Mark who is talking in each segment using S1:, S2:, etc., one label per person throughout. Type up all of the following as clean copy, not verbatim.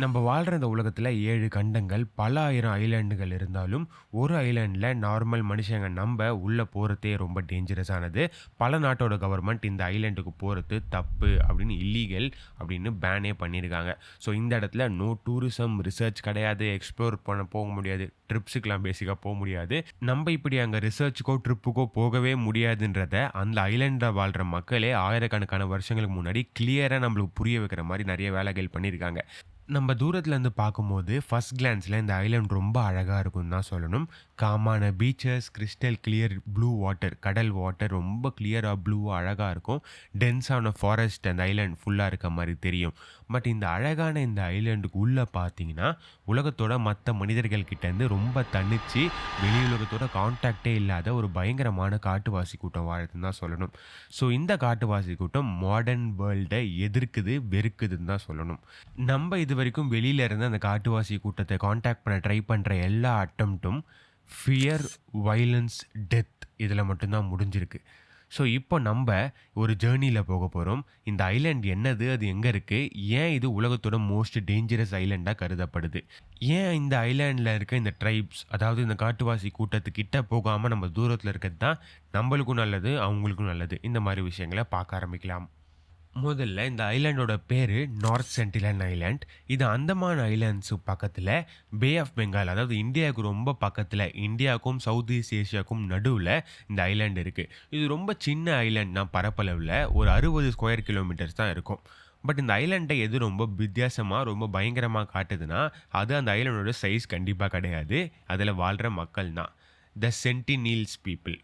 S1: நம்ம வாழ்ற இந்த உலகத்துல 7 கண்டங்கள், பல ஆயிரம் ஐலேண்டுகள் இருந்தாலும், ஒரு ஐலேண்ட்ல நார்மல் மனுஷங்க நம்ப உள்ள போறதே ரொம்ப டேஞ்சரஸ் ஆனது. பல நாட்டோட கவர்மெண்ட் இந்த ஐலேண்டுக்கு போறது தப்பு அப்படின்னு இல்லீகல் அப்படின்னு பேனே பண்ணியிருக்காங்க. ஸோ இந்த இடத்துல நோ டூரிசம், ரிசர்ச் கிடையாது, எக்ஸ்ப்ளோர் பண்ண போக முடியாது. ட்ரிப்ஸுக்குலாம் பேசிக்கா முடியாது. நம்ப இப்படி அங்க ரிசர்ச்சுக்கோ, ட்ரிப்புக்கோ போகவே முடியாதுன்றத அந்த ஐலேண்ட்ல வாழ்ற மக்களே ஆயிரக்கணக்கான வருஷங்களுக்கு முன்னாடி கிளியரா நம்மளுக்கு புரிய வைக்கிற மாரி நெறைய வேலைகள் பண்ணியிருக்காங்க. நம்ம தூரத்துலேருந்து பார்க்கும்போது ஃபர்ஸ்ட் கிளான்ஸ்ல இந்த ஐலேண்ட் ரொம்ப அழகா இருக்கும்னு தான் சொல்லணும். காமான beaches, crystal clear blue water, கடல் வாட்டர் ரொம்ப கிளியரா ப்ளூவா அழகா இருக்கும். டென்ஸான ஃபாரஸ்ட் அந்த ஐலேண்ட் ஃபுல்லா இருக்க மாரி தெரியும். பட் இந்த அழகான இந்த ஐலேண்டுக்கு உள்ள பார்த்தீங்கன்னா, உலகத்தோட மத்த மனிதர்கள் கிட்டேருந்து ரொம்ப தனிச்சு, வெளி உலகத்தோட கான்டாக்ட்டே இல்லாத ஒரு பயங்கரமான காட்டுவாசி கூட்டம் வாழுதுன்னு தான் சொல்லணும். ஸோ இந்த காட்டுவாசி கூட்டம் மாடர்ன் வேர்ல்ட எதிர்க்குது, வெறுக்குதுன்னு தான் சொல்லணும். நம்ப இதுவரைக்கும் வெளியில இருந்து அந்த காட்டுவாசி கூட்டத்த கான்டாக்ட் பண்ண ட்ரை பண்ற எல்லா அட்டெம்ப்டும் ஃபியர், வயலன்ஸ், டெத் இதில மட்டும் தான் முடிஞ்சிருக்கு. ஸோ இப்போ நம்ப ஒரு ஜர்னில போக போறோம். இந்த ஐலேண்ட் என்னது? அது எங்க இருக்கு? ஏன் இது உலகத்தோட மோஸ்ட் டேஞ்சரஸ் ஐலேண்டா கருதப்படுது? ஏன் இந்த ஐலேண்ட்ல இருக்க இந்த ட்ரைப்ஸ், அதாவது இந்த காட்டுவாசி கூட்டத்துக்கிட்ட போகாம நம்ம தூரத்தில இருக்கிறது தான் நம்பளுக்கும் நல்லது, அவங்களுக்கும் நல்லது. இந்த மாரி விஷயங்கள பார்க்க ஆரம்பிக்கலாம். முதல்ல இந்த ஐலேண்டோட பேரு நார்த் சென்டினல் ஐலேண்ட். இது அந்தமான் ஐலேண்ட்ஸ் பக்கத்துல பே ஆஃப் பெங்கால், அதாவது இந்தியாவுக்கு ரொம்ப பக்கத்துல, இந்தியாவுக்கும் சவுத் ஈஸ்ட் ஏசியாவுக்கும் நடுவுல இந்த ஐலேண்ட் இருக்கு. இது ரொம்ப சின்ன ஐலேண்ட் தான் பரப்பளவுல. ஒரு 60 ஸ்கொயர் கிலோமீட்டர்ஸ் தான் இருக்கும். பட் இந்த ஐலேண்ட எது ரொம்ப வித்தியாசமா, ரொம்ப பயங்கரமா காட்டுதுன்னா, அது அந்த ஐலேண்டோட சைஸ் கண்டிப்பா கிடையாது. அதுல வாழ்ற மக்கள் தான். த சென்டினீல்ஸ் பீப்பிள்.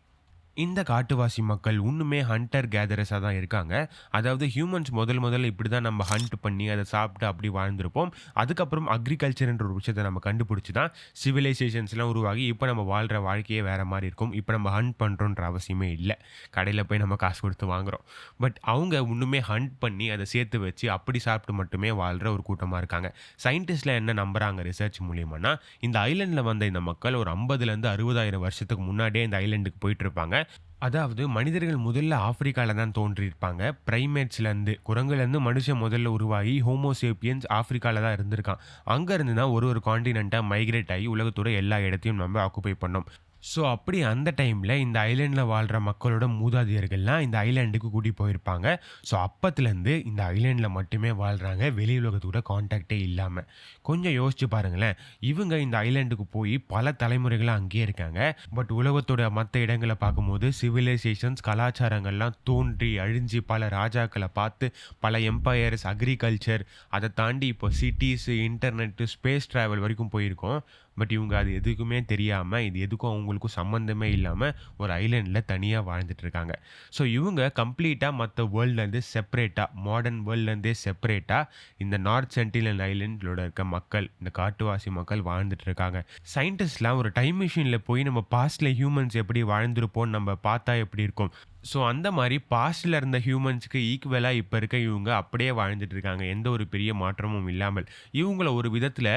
S1: இந்த காட்டுவாசி மக்கள் இன்னுமே ஹண்டர் கேதரஸா தான் இருக்காங்க. அதாவது ஹியூமன்ஸ் முதல்ல இப்படி தான் நம்ம ஹண்ட் பண்ணி அத சாப்பிட்டு அப்படி வாழ்ந்திருப்போம். அதுக்கப்புறம் அக்ரிகல்ச்சர்ன்ற ஒரு விஷயத்த நம்ம கண்டுபிடிச்சு தான் சிவிலைசேஷன்ஸ்லாம் உருவாகி இப்ப நம்ம வாழ்ற வாழ்க்கையே வேற மாரி இருக்கும். இப்ப நம்ம ஹண்ட் பண்றோன்ற அவசியமே இல்ல. கடையில போய் நம்ம காசு குடுத்து வாங்குறோம். பட் அவங்க இன்னுமே ஹண்ட் பண்ணி அத சேர்த்து வச்சு அப்படி சாப்பிட்டு மட்டுமே வாழ்ற ஒரு கூட்டமா இருக்காங்க. சயின்டிஸ்ட்லாம் என்ன நம்புறாங்க ரிசர்ச் மூலியமானா, இந்த ஐலேண்ட்ல வந்த இந்த மக்கள் ஒரு 50லருந்து 60,000 வருஷத்துக்கு முன்னாடியே இந்த ஐலேண்டுக்கு போயிட்டுருப்பாங்க. அதாவது மனிதர்கள் முதல்ல ஆப்பிரிக்கால தான் தோன்றியிருப்பாங்க. பிரைமேட்ஸ்லேருந்து குரங்குலேருந்து மனுஷன் முதல்ல உருவாகி ஹோமோ சேப்பியன்ஸ் ஆப்பிரிக்கால தான் இருந்திருக்கான். அங்க இருந்து தான் ஒரு கான்டினென்ட்டா மைக்ரேட் ஆகி உலகத்தோட எல்லா இடத்தையும் நம்ம ஆக்குபை பண்ணோம். ஸோ அப்படி அந்த டைம்ல இந்த ஐலேண்ட்ல வாழ்ற மக்களோட மூதாதையர்கள்லாம் இந்த ஐலேண்டுக்கு கூட்டி போயிருப்பாங்க. ஸோ அப்பத்துலேருந்து இந்த ஐலேண்ட்ல மட்டுமே வாழ்றாங்க. வெளி உலகத்தோட கான்டாக்ட்டே இல்லாம. கொஞ்சம் யோசிச்சு பாருங்களேன். இவங்க இந்த ஐலேண்டுக்கு போய் பல தலைமுறைகளா அங்கேயே இருக்காங்க. பட் உலகத்தோட மத்த இடங்கள பார்க்கும்போது சிவிலைசேஷன்ஸ், கலாச்சாரங்கள்லாம் தோன்றி அழிஞ்சு பல ராஜாக்கள பார்த்து, பல எம்பயர்ஸ், அக்ரிகல்ச்சர் அத தாண்டி இப்போ சிட்டீஸ், இன்டர்நெட், ஸ்பேஸ் டிராவல் வரைக்கும் போயிருக்கோம். பட் இவங்க அது எதுக்குமே தெரியாம, இது எதுக்கும் அவங்களுக்கும் சம்மந்தமே இல்லாம ஒரு ஐலேண்ட்ல தனியா வாழ்ந்துட்டு இருக்காங்க. ஸோ இவங்க கம்ப்ளீட்டா மத்த வேர்ல்ட்லேருந்து செப்பரேட்டா, மாடர்ன் வேர்ல்ட்லேருந்தே செப்பரேட்டா இந்த நார்த் சென்டினல் ஐலேண்ட்லோட இருக்க மக்கள், இந்த காட்டுவாசி மக்கள் வாழ்ந்துட்டு இருக்காங்க. சயின்டிஸ்ட்லாம் ஒரு டைம் மெஷின்ல போய் நம்ம பாஸ்ட்ல ஹியூமன்ஸ் எப்படி வாழ்ந்திருப்போம்னு நம்ம பார்த்தா எப்படி இருக்கும்? ஸோ அந்த மாரி பாஸ்ட்ல இருந்த ஹியூமன்ஸ்க்கு ஈக்குவலா இப்ப இருக்க இவங்க அப்படியே வாழ்ந்துட்டு இருக்காங்க. எந்த ஒரு பெரிய மாற்றமும் இல்லாமல். இவங்கள ஒரு விதத்துல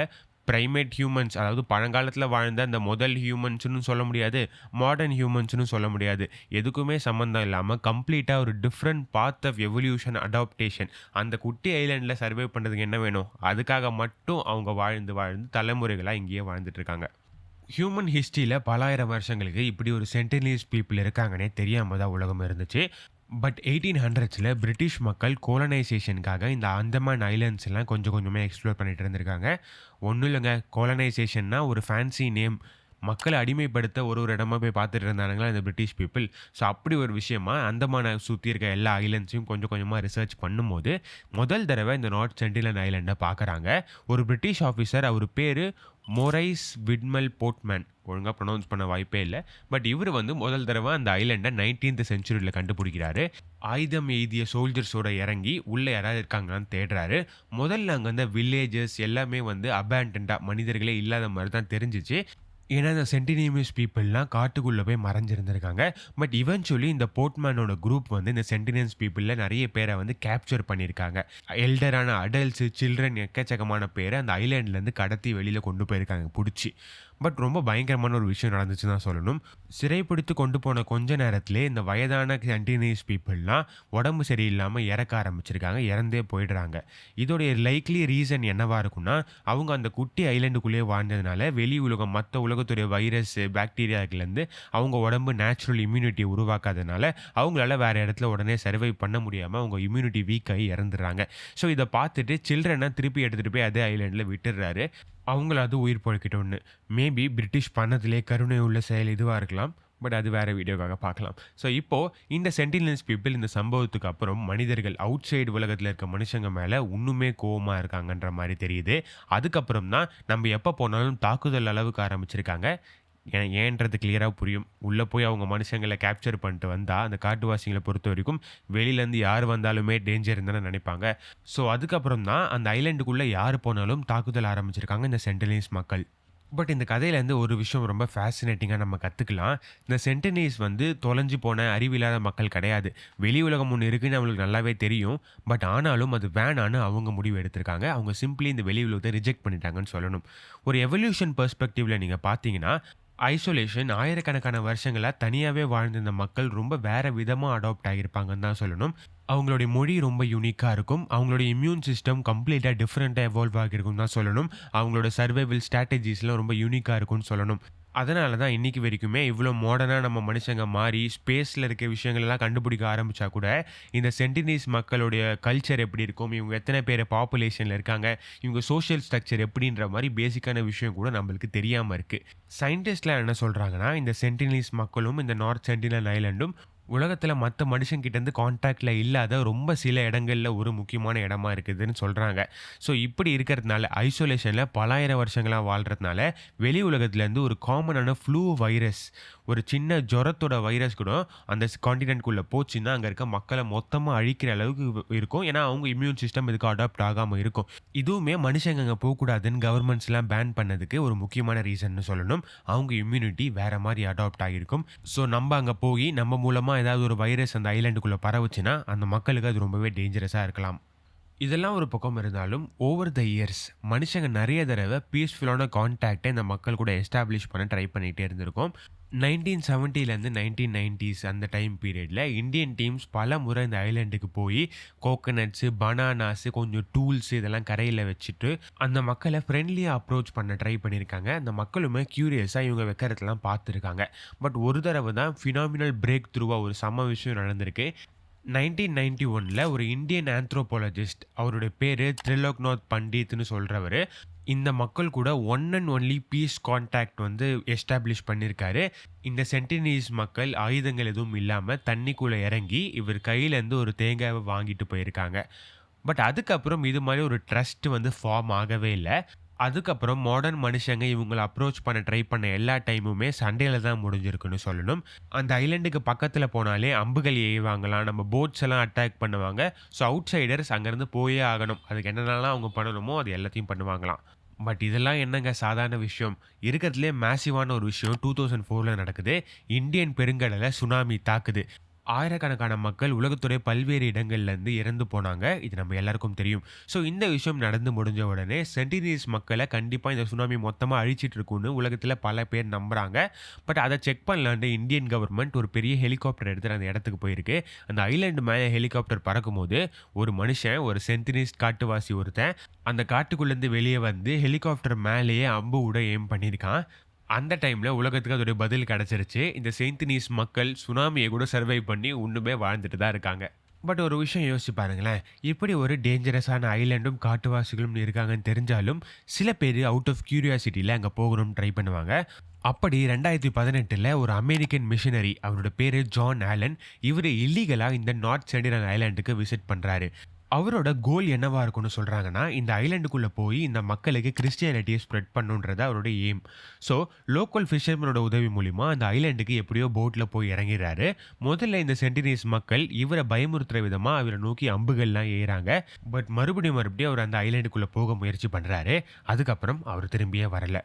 S1: பிரைமேட் ஹியூமன்ஸ், அதாவது பழங்காலத்துல வாழ்ந்த அந்த முதல் ஹியூமன்ஸ்ன்னு சொல்ல முடியாது. மாடர்ன் ஹியூமன்ஸ்ன்னு சொல்ல முடியாது. எதுக்குமே சம்மந்தம் இல்லாம கம்ப்ளீட்டா ஒரு different path of evolution, adaptation. அந்த குட்டி ஐலேண்ட்ல சர்வை பண்றதுக்கு என்ன வேணும்? அதுக்காக மட்டும் அவங்க வாழ்ந்து வாழ்ந்து தலைமுறைகளா இங்கேயே வாழ்ந்துட்டு இருக்காங்க. ஹியூமன் ஹிஸ்டரியில பல ஆயிரம் வருஷங்களுக்கு இப்படி ஒரு சென்டினீஸ் பீப்பிள் இருக்காங்கன்னே தெரியாம தான் உலகம் இருந்துச்சு. பட் 1800ஸ்ல பிரிட்டிஷ் மக்கள் கோலனைசேஷனுக்காக இந்த அந்தமான் ஐலேண்ட்ஸ்லாம் கொஞ்சம் கொஞ்சமா எக்ஸ்ப்ளோர் பண்ணிட்டு இருந்திருக்காங்க. ஒண்ணும் இல்லங்க. கோலனைசேஷன்னா ஒரு ஃபேன்சி நேம். மக்கள அடிமைப்படுத்த ஒரு இடமா போய் பார்த்துட்டு இருந்தானுங்களா இந்த பிரிட்டிஷ் பீப்பிள். ஸோ அப்படி ஒரு விஷயமா அந்தமான சுத்தி இருக்க எல்லா ஐலேண்ட்ஸையும் கொஞ்சம் கொஞ்சமா ரிசர்ச் பண்ணும்போது, முதல் தடவ இந்த நார்த் சென்டினல் ஐலேண்ட பார்க்குறாங்க. ஒரு பிரிட்டிஷ் ஆஃபீசர், அவரு பேரு மொரைஸ் விட்மல் போர்ட்மேன். ஒழுங்கா ப்ரொனவுன்ஸ் பண்ண வாய்ப்பே இல்ல. பட் இவரு முதல் தடவ அந்த ஐலேண்ட 19த் செஞ்சுரில கண்டுபிடிக்கிறாரு. ஆயுதம் எய்திய சோல்ஜர்ஸோட இறங்கி உள்ள யாராவது இருக்காங்களான்னு தேடுறாரு. முதல்ல அங்க இருந்த வில்லேஜஸ் எல்லாமே அபேண்டன்டா, மனிதர்களே இல்லாத மாரி தான் தெரிஞ்சுச்சு. ஏன்னா, இந்த சென்டினீமியஸ் பீப்பிள்லாம் காட்டுக்குள்ள போய் மறைஞ்சிருந்திருக்காங்க. பட் இவென்ச்சுவலி இந்த போர்ட்மேனோட குரூப் வந்து இந்த சென்டினியன்ஸ் பீப்பிள்ல நெறைய பேர வந்து கேப்சர் பண்ணியிருக்காங்க. எல்டரான அடல்ட்ஸ், சில்ட்ரன் எக்கச்சக்கமான பேர அந்த ஐலேண்ட்லேருந்து கடத்தி வெளியில கொண்டு போயிருக்காங்க புடிச்சு. பட் ரொம்ப பயங்கரமான ஒரு விஷயம் நடந்துச்சுன்னு தான் சொல்லணும். சிறைப்பிடித்து கொண்டு போன கொஞ்ச நேரத்திலேயே இந்த வயதான சென்டினியஸ் பீப்பிள்லாம் உடம்பு சரியில்லாம இறக்க ஆரம்பிச்சிருக்காங்க. இறந்தே போயிடுறாங்க. இதோடைய லைக்லி ரீசன் என்னவா இருக்கும்னா, அவங்க அந்த குட்டி ஐலேண்டுக்குள்ளேயே வாழ்ந்ததுனால வெளி உலகம் மத்த உலகத்துடைய வைரஸ், பாக்டீரியாக்கள்லேருந்து அவங்க உடம்பு நேச்சுரல் இம்யூனிட்டிய உருவாக்காதனால, அவங்களால வேற இடத்துல உடனே சர்வைவ் பண்ண முடியாம அவங்க இம்யூனிட்டி வீக் ஆகி இறந்துடுறாங்க. ஸோ இத பார்த்துட்டு சில்ட்ரன திருப்பி எடுத்துட்டு போய் அதே ஐலேண்ட்ல விட்டுடுறாரு. அவங்கள அது உயிர் பொழைக்கட்டும்னு. மேபி பிரிட்டிஷ் பண்ணதிலே கருணை உள்ள செயல் இதுவா இருக்கலாம். பட் அது வேற வீடியோக்காக பார்க்கலாம். ஸோ இப்போ இந்த சென்டினல்ஸ் பீப்பிள் இந்த சம்பவத்துக்கு அப்புறம் மனிதர்கள் அவுட் சைடு உலகத்தில இருக்க மனுஷங்க மேல இன்னுமே கோவமா இருக்காங்கன்ற மாரி தெரியுது. அதுக்கப்புறம் தான் நம்ம எப்ப போனாலும் தாக்குதல் அளவுக்கு ஆரம்பிச்சிருக்காங்க. ஏன்றது கிளியரா புரியும். உள்ள போய் அவங்க மனுஷங்கள கேப்சர் பண்ணிட்டு வந்தா, அந்த காட்டுவாசிகள பொறுத்தவரைக்கும் வெளியிலேருந்து யார் வந்தாலுமே டேஞ்சர்ன்னு தானே நெனைப்பாங்க. ஸோ அதுக்கப்புறம் தான் அந்த ஐலேண்டுக்குள்ள யார் போனாலும் தாக்குதல் ஆரம்பிச்சிருக்காங்க இந்த சென்டினீஸ் மக்கள். பட் இந்த கதையிலேருந்து ஒரு விஷயம் ரொம்ப ஃபேசினேட்டிங்கா நம்ம கத்துக்கலாம். இந்த சென்டினீஸ் வந்து தொலைஞ்சு போன அறிவில்லாத மக்கள் கிடையாது. வெளி உலகம் ஒண்ணு இருக்குன்னு அவங்களுக்கு நல்லாவே தெரியும். பட் ஆனாலும் அது வேணான்னு அவங்க முடிவு எடுத்திருக்காங்க. அவங்க சிம்ப்ளி இந்த வெளி உலகத்த ரிஜெக்ட் பண்ணிட்டாங்கன்னு சொல்லணும். ஒரு எவல்யூஷன் பெர்ஸ்பெக்டிவ்ல நீங்க பார்த்தீங்கன்னா, ஐசோலேஷன் ஆயிரக்கணக்கான வருஷங்களா தனியாவே வாழ்ந்திருந்த மக்கள் ரொம்ப வேற விதமா அடாப்ட் ஆகியிருப்பாங்கன்னு தான் சொல்லணும். அவங்களுடைய மொழி ரொம்ப யூனிக்கா இருக்கும். அவங்களுடைய இம்யூன் சிஸ்டம் கம்ப்ளீட்டா டிஃபரெண்ட்டா எவால்வ் ஆகியிருக்கும்னு தான் சொல்லணும். அவங்களோட சர்வைவல் ஸ்ட்ராட்டஜிஸ்லாம் ரொம்ப யூனிக்கா இருக்கும்னு சொல்லணும். அதனால தான் இன்னைக்கு வரைக்குமே இவ்ளோ மாடர்னா நம்ம மனுஷங்க மாறி ஸ்பேஸ்ல இருக்க விஷயங்களெல்லாம் கண்டுபிடிக்க ஆரம்பிச்சா கூட, இந்த சென்டினீஸ் மக்களுடைய கல்ச்சர் எப்படி இருக்கும்? இவங்க எத்தன பேர் பாப்புலேஷன்ல இருக்காங்க? இவங்க சோஷியல் ஸ்ட்ரக்சர் எப்படின்ற மாரி பேசிக்கான விஷயம் கூட நம்மளுக்கு தெரியாம இருக்கு. சயின்டிஸ்ட்லாம் என்ன சொல்றாங்கன்னா, இந்த சென்டினீஸ் மக்களும், இந்த நார்த் சென்டினல் ஐலேண்டும் உலகத்துல மத்த மனுஷங்கிட்ட இருந்து கான்டாக்ட்ல இல்லாத ரொம்ப சில இடங்கள்ல ஒரு முக்கியமான இடமா இருக்குதுன்னு சொல்றாங்க. ஸோ இப்படி இருக்கிறதுனால ஐசோலேஷன்ல பலாயிரம் வருஷங்களா வாழ்றதுனால வெளி உலகத்துலேருந்து ஒரு காமனான ஃப்ளூ வைரஸ், ஒரு சின்ன ஜுரத்தோட வைரஸ் கூட அந்த கான்டினென்ட்குள்ள போச்சுன்னா அங்க இருக்க மக்கள மொத்தமா அழிக்கிற அளவுக்கு இருக்கும். ஏன்னா அவங்க இம்யூன் சிஸ்டம் இதுக்கு அடாப்ட் ஆகாம இருக்கும். இதுவுமே மனுஷங்க அங்க போக்கூடாதுன்னு கவர்மெண்ட்ஸ்லாம் பேன் பண்ணதுக்கு ஒரு முக்கியமான ரீசன்னு சொல்லணும். அவங்க இம்யூனிட்டி வேற மாரி அடாப்ட் ஆகியிருக்கும். ஸோ நம்ம அங்க போயி நம்ம மூலமா ஏதாவது ஒரு வைரஸ் அந்த ஐலேண்டுக்குள்ள பரவுச்சுன்னா, அந்த மக்களுக்கு அது ரொம்பவே டேஞ்சரஸா இருக்கலாம். இதெல்லாம் ஒரு பக்கம் இருந்தாலும், ஓவர் த இயர்ஸ் மனுஷங்க நெறைய தடவ பீஸ்ஃபுல்லான கான்டாக்ட்ட இந்த மக்கள் கூட எஸ்டாப்ளிஷ் பண்ண ட்ரை பண்ணிட்டே இருந்திருக்கோம். 1970லேருந்து 1990ஸ் அந்த டைம் பீரியட்ல இந்தியன் டீம்ஸ் பலமுறை இந்த ஐலேண்டுக்கு போயி கோகனட்ஸு, பனானாஸு, கொஞ்சம் டூல்ஸ் இதெல்லாம் கரையில வச்சுட்டு, அந்த மக்கள ஃப்ரெண்ட்லியா அப்ரோச் பண்ண ட்ரை பண்ணியிருக்காங்க. அந்த மக்களுமே கியூரியஸா இவங்க வைக்கிறதெல்லாம் பார்த்துருக்காங்க. பட் ஒரு தடவ தான் ஃபினாமினல் பிரேக் த்ரூவா ஒரு செம்ம விஷயம் நடந்திருக்கு. 1991ல ஒரு இந்தியன் ஆந்த்ரோபாலஜிஸ்ட் அவருடைய பேரு திரிலோக்நாத் பண்டித்ன்னு சொல்றவரு, இந்த மக்கள் கூட one and only peace contact வந்து எஸ்டாப்ளிஷ் பண்ணியிருக்காரு. இந்த சென்டினீஸ் மக்கள் ஆயுதங்கள் எதுவும் இல்லாம தண்ணிக்குள்ள இறங்கி, இவர் கையிலேருந்து ஒரு தேங்காவ வாங்கிட்டு போயிருக்காங்க. பட் அதுக்கப்புறம் இது மாரி ஒரு ட்ரஸ்ட் வந்து ஃபார்ம் ஆகவே இல்ல. அதுக்கப்புறம் மாடர்ன் மனுஷங்க இவங்கள அப்ரோச் பண்ண ட்ரை பண்ண எல்லா டைமுமே சண்டையில தான் முடிஞ்சிருக்குன்னு சொல்லணும். அந்த ஐலேண்டுக்கு பக்கத்துல போனாலே அம்புகள் எய்வாங்களாம். நம்ம போட்ஸ் எல்லாம் அட்டாக் பண்ணுவாங்க. ஸோ அவுட்சைடர்ஸ் அங்கேருந்து போயே ஆகணும். அதுக்கு என்னென்னலாம் அவங்க பண்ணணுமோ அது எல்லாத்தையும் பண்ணுவாங்களாம். பட் இதெல்லாம் என்னங்க சாதாரண விஷயம். இருக்கிறதுலே மேசிவான ஒரு விஷயம் 2004ல நடக்குது. இந்தியன் பெருங்கடல சுனாமி தாக்குது. ஆயிரக்கணக்கான மக்கள் உலகத்துடைய பல்வேறு இடங்கள்லேருந்து இறந்து போனாங்க. இது நம்ம எல்லாருக்கும் தெரியும். ஸோ இந்த விஷயம் நடந்து முடிஞ்ச உடனே சென்டினீஸ் மக்கள கண்டிப்பா இந்த சுனாமி மொத்தமா அழிச்சிட்டு இருக்கும்னு உலகத்தில பல பேர் நம்புறாங்க. பட் அத செக் பண்ணலான்ட்டு இந்தியன் கவர்மெண்ட் ஒரு பெரிய ஹெலிகாப்டர் எடுத்துட்டு அந்த இடத்துக்கு போயிருக்கு. அந்த ஐலேண்ட் மேல ஹெலிகாப்டர் பறக்கும்போது ஒரு மனுஷன், ஒரு சென்டினீஸ் காட்டுவாசி ஒருத்தன் அந்த காட்டுக்குள்ளேருந்து வெளிய வந்து ஹெலிகாப்டர் மேலேயே அம்பு விட எய்ம் பண்ணியிருக்கான். அந்த டைம்ல உலகத்துக்கு அதோட பதில் கிடைச்சிருச்சு. இந்த செயின்டினீஸ் மக்கள் சுனாமிய கூட சர்வைவ் பண்ணி இன்னுமே வாழ்ந்துட்டு தான் இருக்காங்க. பட் ஒரு விஷயம் யோசிச்சு பாருங்களேன். இப்படி ஒரு டேஞ்சரஸான ஐலேண்டும், காட்டுவாசிகளும் இருக்காங்கன்னு தெரிஞ்சாலும், சில பேரு அவுட் ஆஃப் கியூரியாசிட்டில அங்க போகணும்னு ட்ரை பண்ணுவாங்க. அப்படி 2018ல ஒரு அமெரிக்கன் மிஷனரி அவரோட பேரு ஜான் ஆலன். இவரு இல்லீகலா இந்த நார்த் சென்டினல் ஐலேண்டுக்கு விசிட் பண்றாரு. அவரோட கோல் என்னவா இருக்கும்னு சொல்றாங்கன்னா, இந்த ஐலேண்டுக்குள்ள போய் இந்த மக்களுக்கு கிறிஸ்டியானிட்டிய ஸ்ப்ரெட் பண்ணணுன்றது அவரோட எய்ம். ஸோ லோக்கல் ஃபிஷர்மேனோட உதவி மூலியமா அந்த ஐலேண்டுக்கு எப்படியோ போட்ல போய் இறங்கிறாரு. முதல்ல இந்த சென்டினீஸ் மக்கள் இவர பயமுறுத்துற விதமா அவர நோக்கி அம்புகள்லாம் எய்றாங்க. பட் மறுபடியும் அவர் அந்த ஐலேண்டுக்குள்ள போக முயற்சி பண்றாரு. அதுக்கப்புறம் அவர் திரும்பியே வரல.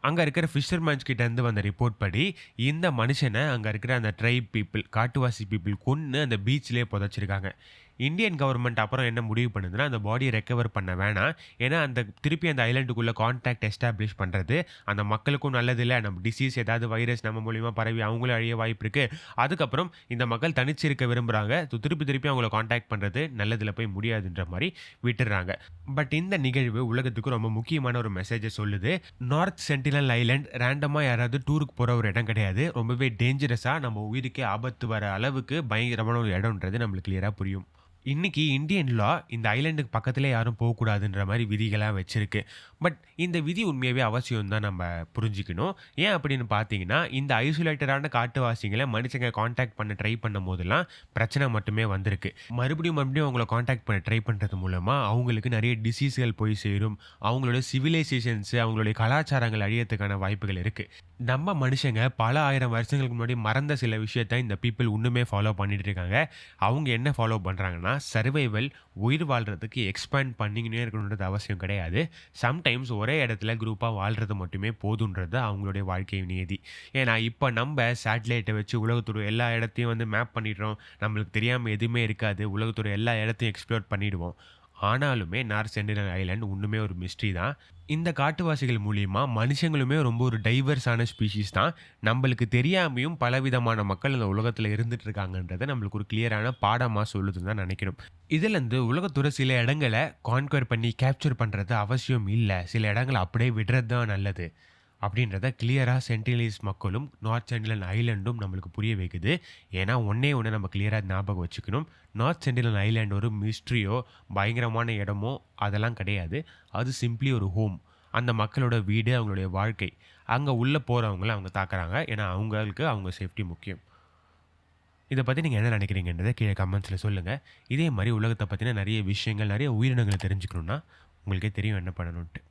S1: அங்க இருக்கிற ஃபிஷர்மேன்ஸ் கிட்ட இருந்து வந்த ரிப்போர்ட் படி, இந்த மனுஷன அங்க இருக்கிற அந்த ட்ரைப் பீப்பிள், காட்டுவாசி பீப்பிள் கொன்னு அந்த பீச்லயே புதைச்சிருக்காங்க. இந்தியன் கவர்ன்மெண்ட் அப்புறம் என்ன முடிவு பண்ணுதுன்னா, அந்த பாடிய ரெக்கவர் பண்ண வேணாம். ஏன்னா, அந்த திருப்பி அந்த ஐலேண்டுக்குள்ள கான்டாக்ட் எஸ்டாப்ளிஷ் பண்றது, அந்த மக்களுக்கும் நல்லதில்ல. நம்ம டிசீஸ் ஏதாவது வைரஸ் நம்ம மூலியமா பரவி அவங்களும் அழிய வாய்ப்பு இருக்கு. அதுக்கப்புறம் இந்த மக்கள் தனிச்சு இருக்க விரும்புறாங்க. திருப்பி திருப்பி அவங்கள கான்டாக்ட் பண்றது நல்லதுல போய் முடியாதுன்ற மாரி விட்டுர்றாங்க. பட் இந்த நிகழ்வு உலகத்துக்கு ரொம்ப முக்கியமான ஒரு மெசேஜ சொல்லுது. நார்த் சென்டினல் ஐலேண்ட் ரேண்டமா யாராவது டூருக்கு போற ஒரு இடம் கிடையாது. ரொம்பவே டேஞ்சரஸா நம்ம உயிருக்கே ஆபத்து வர அளவுக்கு பயங்கரமான ஒரு இடம்ன்றது நம்மளுக்கு கிளியரா புரியும். இன்னைக்கு இந்தியன் லா இந்த ஐலேண்டுக்கு பக்கத்திலே யாரும் போகக்கூடாதுன்ற மாரி விதிகள்லாம் வச்சிருக்கு. பட் இந்த விதி உண்மையாவே அவசியம் தான் நம்ம புரிஞ்சுக்கணும். ஏன் அப்படின்னு பார்த்தீங்கன்னா, இந்த ஐசோலேட்டடான காட்டுவாசிகள மனுஷங்க கான்டாக்ட் பண்ண ட்ரை பண்ணும்போதெல்லாம் பிரச்சனை மட்டுமே வந்திருக்கு. மறுபடியும் மறுபடியும் அவங்கள கான்டாக்ட் பண்ண ட்ரை பண்றது மூலமா அவங்களுக்கு நெறைய டிசீஸ்கள் போய் சேரும். அவங்களோட சிவிலைசேஷன்ஸ், அவங்களுடைய கலாச்சாரங்கள் அழியறதுக்கான வாய்ப்புகள் இருக்கு. நம்ம மனுஷங்க பல 1000 வருஷங்களுக்கு முன்னாடி மறந்த சில விஷயத்த இந்த பீப்பிள் இன்னுமே ஃபாலோ பண்ணிட்டு இருக்காங்க. அவங்க என்ன ஃபாலோ பண்றாங்கன்னா, சர்வைவல் உயிர் வாழ்றதுக்கு எக்ஸ்பேண்ட் பண்ணிக்கினே இருக்கணுன்றது அவசியம் கிடையாது. சம்டைம்ஸ் ஒரே இடத்துல குரூப்பா வாழ்றது மட்டுமே போதுன்றது அவங்களுடைய வாழ்க்கை நியதி. ஏன்னா, இப்ப நம்ப சேட்டலைட்ட வச்சு உலகத்தோட எல்லா இடத்தையும் மேப் பண்ணிடுறோம். நம்மளுக்கு தெரியாம எதுவுமே இருக்காது. உலகத்தோட எல்லா இடத்தையும் எக்ஸ்ப்ளோர் பண்ணிடுவோம். ஆனாலுமே நார்த் சென்டினல் ஐலேண்ட் இன்னுமே ஒரு மிஸ்ட்ரி தான். இந்த காட்டுவாசிகள் மூலியமா மனுஷங்களுமே ரொம்ப ஒரு டைவர்ஸான ஸ்பீஷீஸ் தான். நம்பளுக்கு தெரியாமயும் பலவிதமான மக்கள் இந்த உலகத்துல இருந்துட்டு இருக்காங்கன்றத நம்மளுக்கு ஒரு கிளியரான பாடமா சொல்லுதுன்னு தான் நினைக்கிறோம். இதுலேருந்து உலகத்தோட சில இடங்கள கான்க்வெர் பண்ணி கேப்சர் பண்றது அவசியம் இல்ல. சில இடங்கள அப்படியே விடுறது தான் நல்லது. அப்படின்றத கிளியரா சென்டினலீஸ் மக்களும், நார்த் சென்டினல் ஐலேண்டும் நம்மளுக்கு புரிய வைக்குது. ஏன்னா, ஒண்ணே ஒண்ணு நம்ம கிளியரா ஞாபகம் வச்சுக்கணும். நார்த் சென்டினல் ஐலேண்ட் ஒரு மிஸ்ட்ரியோ, பயங்கரமான இடமோ அதெல்லாம் கிடையாது. அது சிம்ப்ளி ஒரு ஹோம். அந்த மக்களோட வீடு, அவங்களுடைய வாழ்க்கை. அங்க உள்ள போறவங்கள அவங்க தாக்குறாங்க. ஏன்னா, அவங்களுக்கு அவங்க சேஃப்டி முக்கியம். இத பத்தி நீங்க என்ன நினைக்கிறீங்கன்றத கீழ கமெண்ட்ஸ்ல சொல்லுங்க. இதே மாரி உலகத்த பத்தின நெறைய விஷயங்கள், நெறைய உயிரினங்கள தெரிஞ்சுக்கணும்னா, உங்களுக்கே தெரியும் என்ன பண்ணணுன்ட்டு.